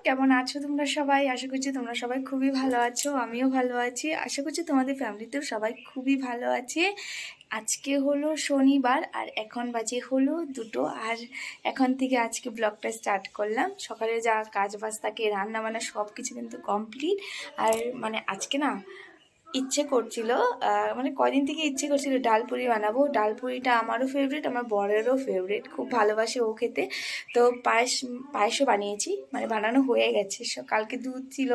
কেমন আছো তোমরা সবাই? আশা করছি তোমরা সবাই খুবই ভালো আছো, আমিও ভালো আছি। আশা করছি তোমাদের ফ্যামিলিতেও সবাই খুবই ভালো আছে। আজকে হলো শনিবার আর এখন বাজে হলো 2টো। আর এখন থেকে আজকে ব্লগটা স্টার্ট করলাম। সকালে যা কাজ বাজ থাকে, রান্না বান্না সব কিছু কিন্তু কমপ্লিট। আর মানে আজকে না ইচ্ছে করছিল, মানে কদিন থেকে ইচ্ছে করছিল ডালপুরি বানাবো। ডালপুরিটা আমারও ফেভারিট, আমার বরেরও ফেভারিট, খুব ভালোবাসে ও খেতে। তো পায়েসও বানিয়েছি, মানে বানানো হয়ে গেছে। কালকে দুধ ছিল,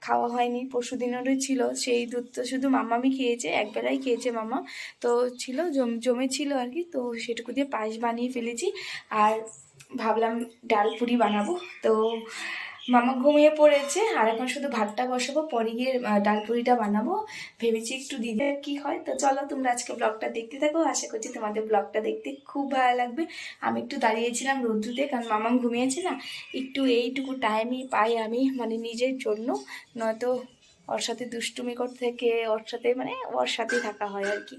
খাওয়া হয়নি, পরশু দিনেরও ছিল। সেই দুধ তো শুধু মাম্মামি খেয়েছে, একবেলাই খেয়েছে মাম্মা। তো ছিল জমেছিল আর কি, তো সেটুকু দিয়ে পায়েস বানিয়ে ফেলেছি। আর ভাবলাম ডালপুরি বানাবো। তো মামা ঘুমিয়ে পড়েছে, আর এখন শুধু ভাতটা বসাবো, পরে গিয়ে ডালপুরিটা বানাবো। ভেবেছি একটু দিলে কি হয়। তো চলো তোমরা আজকে ব্লগটা দেখতে থাকো, আশা করছি তোমাদের ব্লগটা দেখতে খুব ভালো লাগবে। আমি একটু দাঁড়িয়েছিলাম রোদ্রুতে, কারণ মামা ঘুমিয়েছে না, একটু এইটুকু টাইমই পাই আমি মানে নিজের জন্য, নয়তো ওর সাথে দুষ্টুমি করতে থেকে ওর সাথে মানে ওর সাথেই থাকা হয় আর কি।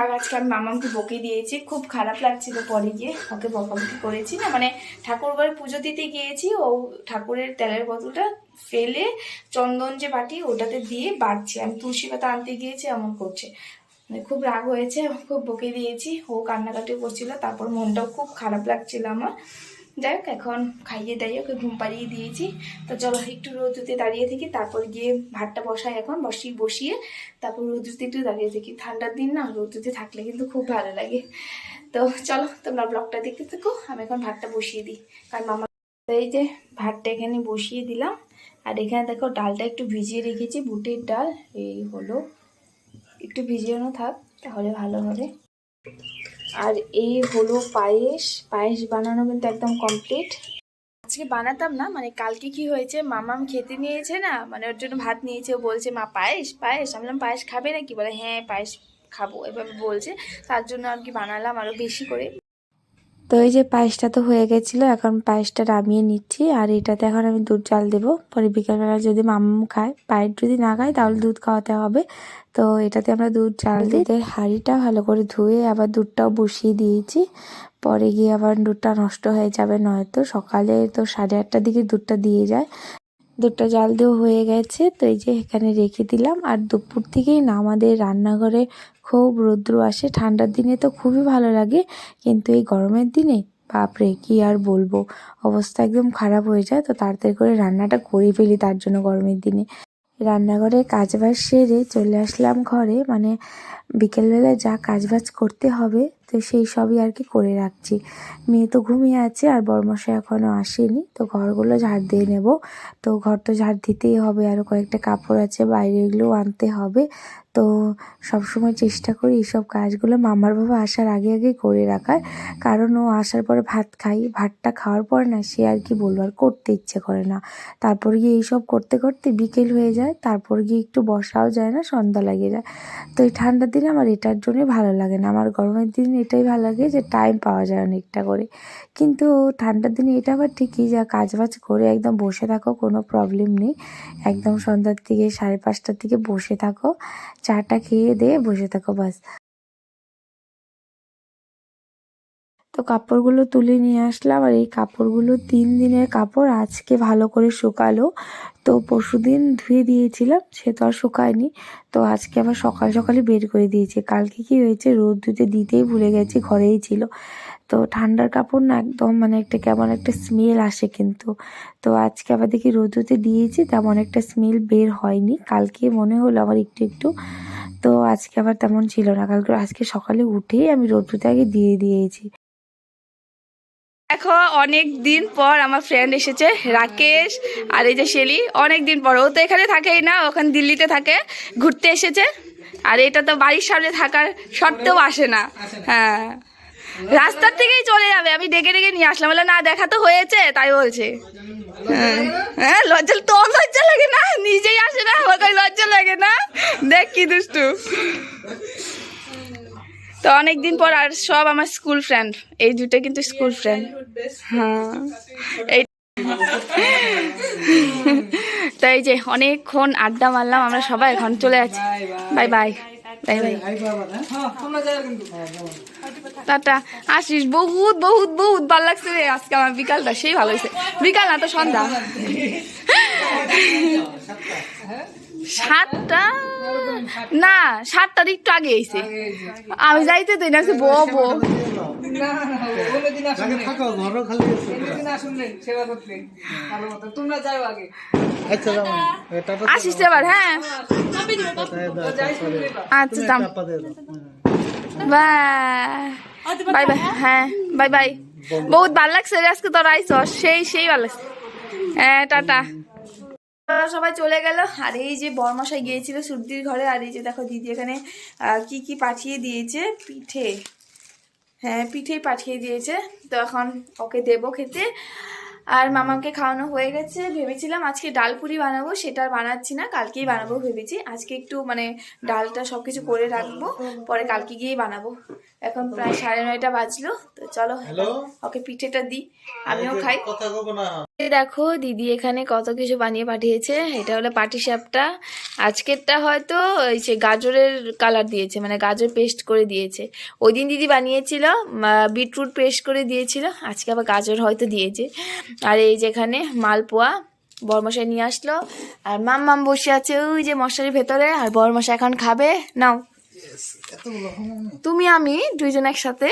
আর আজকে আমি মামাকে বকে দিয়েছি, খুব খারাপ লাগছিল। পরে গিয়ে ওকে বকাবকি করেছি না, মানে ঠাকুর ঘরে পুজো দিতে গিয়েছি, ও ঠাকুরের তেলের বোতলটা ফেলে চন্দন যে বাটি ওটাতে দিয়ে বাড়ছে, আমি তুলসী পাতা আনতে গিয়েছি, এমন করছে। মানে খুব রাগ হয়েছে, খুব বকে দিয়েছি। ও কান্নাকাটি করছিল, তারপর মনটাও খুব খারাপ লাগছিল আমার। যাই হোক, এখন খাইয়ে দাইয়ে ওকে ঘুম পাড়িয়ে দিয়েছি। তো চলো একটু রোদ্রুতে দাঁড়িয়ে থাকি, তারপর গিয়ে ভাতটা বসাই। এখন বসিয়ে তারপর রোদ্রুতে একটু দাঁড়িয়ে থাকি। ঠান্ডার দিন না, রোদ্রুতে থাকলে কিন্তু খুব ভালো লাগে। তো চলো তোমরা ব্লগটা দেখতে থাকো, আমি এখন ভাতটা বসিয়ে দিই। কারণ মামা এই যে ভাতটা এখানে বসিয়ে দিলাম। আর এখানে দেখো ডালটা একটু ভিজিয়ে রেখেছি, বুটের ডাল। এই হলো, একটু ভিজিয়েও থাক, তাহলে ভালো হবে। আর এই হলো পায়েস বানানো কিন্তু একদম কমপ্লিট। আজকে বানাতাম না, মানে কালকে কি হয়েছে, মামাম খেতে নিয়েছে না, মানে ওর জন্য ভাত নিয়েছে। ও বলছে মা পায়েস পায়েস, আমি বললাম পায়েস খাবে নাকি, বলে হ্যাঁ পায়েস খাবো, এভাবে বলছে। তার জন্য আর কি বানালাম আরো বেশি করে। তো এই যে পায়েসটা তো হয়ে গেছিলো, এখন পায়েসটা নামিয়ে নিচ্ছি। আর এটাতে এখন আমি দুধ জাল দেবো, পরে বিকেলবেলা যদি মাম্মাম খায়, পায়েস যদি না খায় তাহলে দুধ খাওয়াতে হবে। তো এটাতে আমরা দুধ জাল দিই। হাঁড়িটা ভালো করে ধুয়ে আবার দুধটাও বসিয়ে দিয়েছি, পরে গিয়ে আবার দুধটা নষ্ট হয়ে যাবে, নয়তো সকালে তো 8:30টার দিকে দুধটা দিয়ে যায়। দুধটা জাল দিয়েও হয়ে গেছে, তো এই যে এখানে রেখে দিলাম। আর দুপুর থেকেই না আমাদের রান্নাঘরে খুব রৌদ্র আসে। ঠান্ডার দিনে তো খুবই ভালো লাগে, কিন্তু এই গরমের দিনে বাপরে কি আর বলবো, অবস্থা একদম খারাপ হয়ে যায়। তো তাড়াতাড়ি করে রান্নাটা করে ফেলি, তার জন্য গরমের দিনে রান্নাঘরে কাজবাজ সেরে চলে আসলাম ঘরে। মানে বিকেলবেলায় যা কাজবাজ করতে হবে তো সেই সবই আর কি করে রাখছি। মেয়ে তো ঘুমিয়ে আছে আর বরমশাই এখনও আসেনি, তো ঘরগুলো ঝাড় দিয়ে নেব। তো ঘর তো ঝাড় দিতেই হবে, আরও কয়েকটা কাপড় আছে বাইরে, এগুলোও আনতে হবে। তো সবসময় চেষ্টা করি এইসব কাজগুলো মামার বাবা আসার আগে আগে করে রাখার, কারণ ও আসার পরে ভাত খাই, ভাতটা খাওয়ার পর না সে আর কি বলবো আর করতে ইচ্ছে করে না। তারপর গিয়ে এইসব করতে করতে বিকেল হয়ে যায়, তারপর গিয়ে একটু বসাও যায় না, সন্ধ্যা লেগে যায়। তো এই ঠান্ডার দিনে আমার এটার জন্যই ভালো লাগে না। আমার গরমের দিনে এটাই ভালো লাগে যে টাইম পাওয়া যায় অনেকটা করে। কিন্তু ঠান্ডার দিনে এটা আবার ঠিকই, যা কাজবাজ করে একদম বসে থাকো, কোনো প্রবলেম নেই। একদম সন্ধ্যার দিকে 5:30টার দিকে বসে থাকো, চাটা খেয়ে দিয়ে বসে থাকো, বাস। তো কাপড়গুলো তুলে নিয়ে আসলাম, আর এই কাপড়গুলো 3 দিনের কাপড়, আজকে ভালো করে শুকালো। তো পরশুদিন ধুয়ে দিয়েছিলাম, সে তো আর শুকায়নি। তো আজকে আবার সকাল সকালই বের করে দিয়েছি। কালকে কি হয়েছে, রোদ ধুতে দিতেই ভুলে গেছি, ঘরেই ছিল। তো ঠান্ডার কাপড় না একদম মানে একটা কেমন একটা স্মেল আসে কিন্তু। তো আজকে আবার দেখি রোদ ধুতে দিয়েছি, তেমন একটা স্মেল বের হয়নি। কালকে মনে হলো আমার একটু একটু, তো আজকে আবার তেমন ছিল না। আজকে সকালে উঠেই আমি রোদ ধুতে আগে দিয়ে দিয়েছি। দেখো অনেক দিন পর আমার ফ্রেন্ড এসেছে, রাকেশ। আর এই যে শেলি, অনেক দিন পর। ও তো এখানে থাকেই না, ওখানে দিল্লিতে থাকে, ঘুরতে এসেছে। আর এটা তো বাড়ির সামনে থাকার সত্ত্বেও আসে না। হ্যাঁ, রাস্তার থেকেই চলে যাবে, আমি ডেকে ডেকে নিয়ে আসলাম, বলে না দেখা তো হয়েছে, তাই বলছে। হ্যাঁ হ্যাঁ, লজ্জা তোর লজ্জা লাগে না, নিজেই আসে না, আমাকে লজ্জা লাগে না। দেখ কি দুষ্টু। তো অনেকদিন পর, আর সব আমার স্কুল ফ্রেন্ড, এই দুটো কিন্তু স্কুল ফ্রেন্ড। হ্যাঁ, এই তো এই যে অনেকক্ষণ আড্ডা মারলাম আমরা সবাই, এখন চলে যাচ্ছি। Bye bye. Bye bye, tata. আসিস, বহুত বহুত বহুত ভালো লাগছে রে আজকে আমার বিকালটা, সেই ভালো হয়েছে। বিকাল না তো সন্ধ্যা, 7টা না 7টার একটু আগে এসে আমি যাইতে তো না বো বো আসিস এবার। হ্যাঁ আচ্ছা বাই বাই। হ্যাঁ বাই বাই, বহুত ভালো লাগছে রে আজকে তোর আইস, সেই ভালো লাগছে। হ্যাঁ টাটা। সবাই চলে গেল। আর এই যে বরমশাই গিয়েছিল সুরদির ঘরে, আর এই যে দেখো দিদি এখানে কি কি পাঠিয়ে দিয়েছে, পিঠে, হ্যাঁ পিঠেই পাঠিয়ে দিয়েছে। তো এখন ওকে দেবো খেতে। আর মামাকে খাওয়ানো হয়ে গেছে। ভেবেছিলাম আজকে ডাল পুরি বানাবো, সেটা আর বানাচ্ছি না, কালকেই বানাবো ভেবেছি। আজকে একটু মানে ডালটা সব কিছু করে রাখবো, পরে কালকে গিয়েই বানাবো। এখন প্রায় 9:30 বাজলো। তো চলো ওকে পিঠেটা দিই, আমিও খাই। দেখো দিদি এখানে কত কিছু বানিয়ে পাঠিয়েছে। এটা হলো পাটিসাপটা। আজকেরটা হয়তো ওই যে গাজরের কালার দিয়েছে, মানে গাজর পেস্ট করে দিয়েছে। ওই দিন দিদি বানিয়েছিল বিটরুট পেস্ট করে দিয়েছিল, আজকে আবার গাজর হয়তো দিয়েছে। আর এই যেখানে মালপোয়া বরমশাই নিয়ে আসলো, আর মাম্মাম বসে আছে ওই যে মশারির ভেতরে। আর বরমশাই এখন খাবে, নাও তুমি আমি দুইজন একসাথে।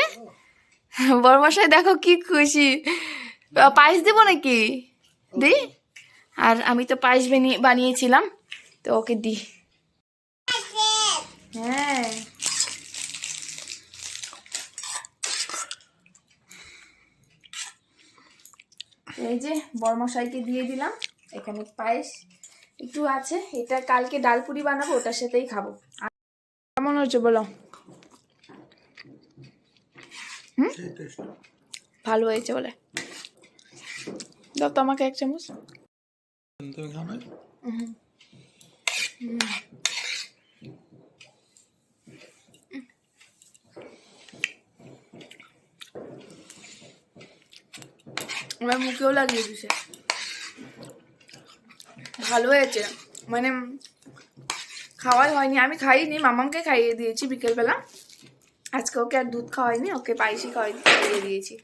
বরমশাই দেখো কি খুশি, পায়েস দেবো নাকি দি? আর আমি তো পায়েস বানিয়েছিলাম, তো ওকে দি। হ্যাঁ এই যে বরমশাইকে দিয়ে দিলাম। এখানে পায়েস একটু আছে, এটা কালকে ডালপুরি বানাবো, ওটার সাথেই খাবো। কেমন হচ্ছে বলো? ভালো হয়েছে বলে দাও তো আমাকে 1 চামচ। আমার মুখেও লাগিয়ে দিছে, ভালো হয়েছে। মানে খাওয়াই হয়নি, আমি খাইনি, মামামকে খাইয়ে দিয়েছি বিকেলবেলা। আজকে ওকে আর দুধ খাওয়াইনি, ওকে পায়েসই খাইয়ে দিয়েছি।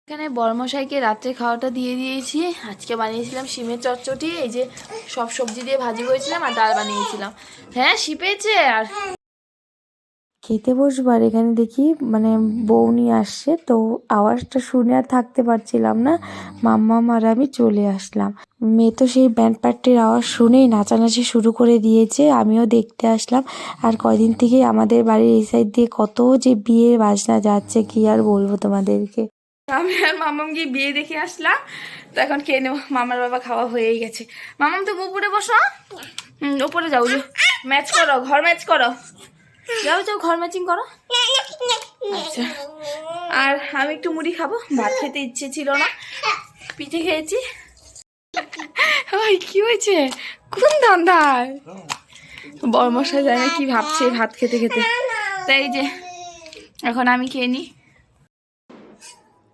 এখানে বরমশাইকে রাত্রে খাওয়াটা দিয়ে দিয়েছি। আজকে বানিয়েছিলাম শিমের চটচটি, এই যে সব সবজি দিয়ে ভাজি করেছিলাম আর ডাল বানিয়েছিলাম। হ্যাঁ শিপেছে। আর খেতে বসবার এখানে দেখি মানে বউ নিয়ে আসছে, তো আওয়াজটা শুনে আর থাকতে পারছিলাম না, মাম্মাম আর আমি চলে আসলাম। মেয়ে তো সেই ব্যান্ড পার্টির আওয়াজ শুনেই নাচানাচি শুরু করে দিয়েছে, আমিও দেখতে আসলাম। আর কয়দিন থেকে আমাদের বাড়ির এই সাইড দিয়ে কত যে বিয়ের বাজনা যাচ্ছে, কি আর বলবো তোমাদেরকে। আমি আর মামাম গিয়ে বিয়ে দেখে আসলাম, তো এখন খেয়ে নেবো। মামার বাবা খাওয়া হয়েই গেছে। মামাম তুমি উপরে বসো, উপরে যাও, ম্যাচ করো, ঘর ম্যাচ করো, যাও যাও ঘর ম্যাচিং করো। আচ্ছা, আর আমি একটু মুড়ি খাবো, ভাত খেতে ইচ্ছে ছিল না, পিঠে খেয়েছি। কি হয়েছে, কোন ধান্দায় বরমশাই যায় না কি ভাবছে ভাত খেতে খেতে। তাই যে এখন আমি খেয়ে নিই।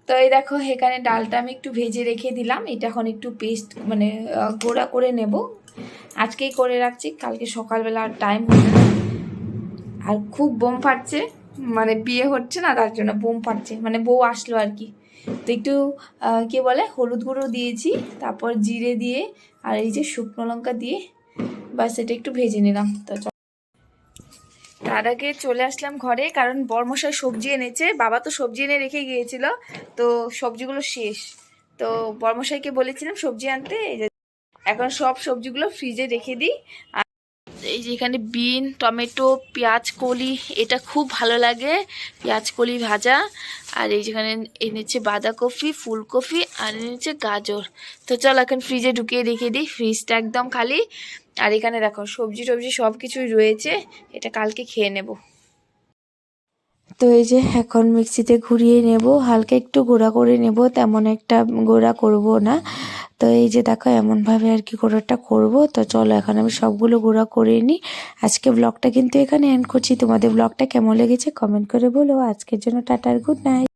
তো এই দেখো এখানে ডালটা আমি একটু ভেজে রেখে দিলাম, এটা এখন একটু পেস্ট মানে গোড়া করে নেব। আজকেই করে রাখছি, কালকে সকালবেলা আর টাইম হবে না। আর খুব বোম ফাটছে, মানে বিয়ে হচ্ছে না তার জন্য বোম ফাটছে, মানে বউ আসলো আর কি। তো একটু কি বলে হলুদ গুঁড়ো দিয়েছি, তারপর জিরে দিয়ে আর এই যে শুকনো লঙ্কা দিয়ে বাস এটা একটু ভেজে নিলাম। তো তার আগে চলে আসলাম ঘরে, কারণ বরমশাই সবজি এনেছে, বাবা তো সবজি এনে রেখে গিয়েছিল, তো সবজিগুলো শেষ। তো বরমশাইকে বলেছিলাম সবজি আনতে, এই যে এখন সব সবজিগুলো ফ্রিজে রেখে দিই। আর এই যে এখানে বিন, টমেটো, পেঁয়াজ কলি, এটা খুব ভালো লাগে, পেঁয়াজ কলি ভাজা। আর এই যেখানে এনেছে বাঁধাকপি, ফুলকপি, আর এনেছে গাজর। তো চল এখন ফ্রিজে ঢুকিয়ে রেখে দিই, ফ্রিজটা একদম খালি। আর এখানে দেখো সবজি টবজি সব কিছুই রয়েছে, এটা কালকে খেয়ে নেব। তো এই যে এখন মিক্সিতে ঘুরিয়ে নেব, হালকা একটু গুঁড়া করে নেব, তেমন একটা গুঁড়া করব না। তো এই যে দেখো এমনভাবে আর কি গুঁড়োটা করব। তো চলো এখন আমি সবগুলো গুঁড়া করে নিই। আজকে ব্লগটা কিন্তু এখানে এন্ড করছি। তোমাদের ব্লগটা কেমন লেগেছে কমেন্ট করে বলো। আজকের জন্য টাটা, গুড নাইট।